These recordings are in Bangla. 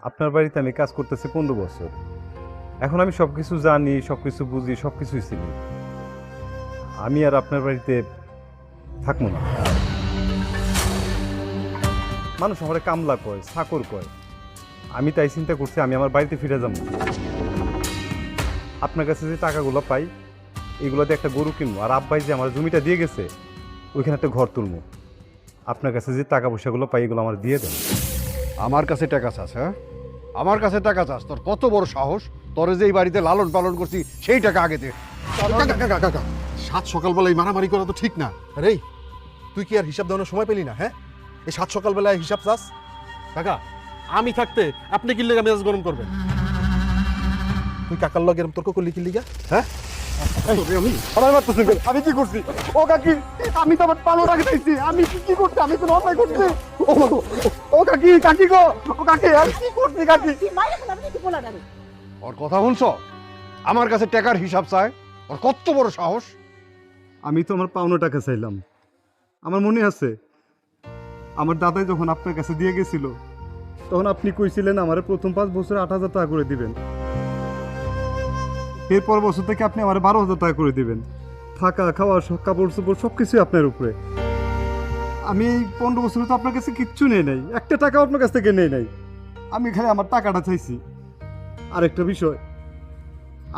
আপনার বাড়িতে আমি কাজ করতেছি 15 বছর। এখন আমি সবকিছু জানি, সবকিছু বুঝি, সবকিছুই চিনি। আমি আর আপনার বাড়িতে থাকবো না। মানুষ আমার কামলা কয়, চাকর কয়। আমি তাই চিন্তা করছি আমি আমার বাড়িতে ফিরে যাব। আপনার কাছে যে টাকাগুলো পাই এগুলোতে একটা গরু কিনবো, আর আব্বাই যে আমার জমিটা দিয়ে গেছে ওইখানে একটা ঘর তুলবো। আপনার কাছে যে টাকা পয়সাগুলো পাই এগুলো আমার দিয়ে দেন। আমার কাছে টাকা চাস? হ্যাঁ, আমার কাছে টাকা চাস? তোর কত বড় সাহস! তোরে যে এই বাড়িতে লালন পালন করছি সেই টাকা আগে দে। কাকা সাত সকালবেলায় মারামারি করা তো ঠিক না। আরে তুই কি আর হিসাব দেওয়ার সময় পেলি না? হ্যাঁ, এই সাত সকালবেলায় হিসাব চাস? কাকা আমি থাকতে আপনি কি লেগা মেজাজ গরম করবেন? তুই কাকার লগে এরকম তর্ক করলি কি লিগা? হ্যাঁ, আমি কি করছি? ও কাকি, আমি তো আমার পালো টাকা চাইছি। আমি কি করছি? আমি তো অন্যায় করছি। ও মা গো, ও কাকি, কাকি গো, ও কাকি, আমি কি করছি কাকি? ওর কথা শুনছো? আমার কাছে টাকার হিসাব চায়। ওর কত বড় সাহস! আমি তো আমার পাওনা টাকা চাইলাম। আমার মনে আছে আমার দাদাই যখন আপনার কাছে দিয়ে গেছিল তখন আপনি কইছিলেন আমার প্রথম 5 বছরে 8,000 টাকা করে দিবেন। এরপর বছর থেকে আপনি আমার 12,000 টাকা করে দিবেন। থাকা খাওয়া কাপড় চোপড় সব কিছুই আপনার উপরে। আমি এই 15 বছরে তো আপনার কাছে কিচ্ছু নেই নাই, একটা টাকাও আপনার কাছ থেকে নেই নাই। আমি খালি আমার টাকাটা চাইছি। আরেকটা বিষয়,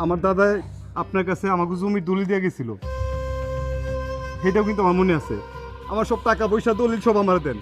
আমার দাদাই আপনার কাছে আমাকে জমির দলিল দিয়ে গেছিল, সেটাও কিন্তু আমার মনে আছে। আমার সব টাকা পয়সা দলিল সব আমার দেন।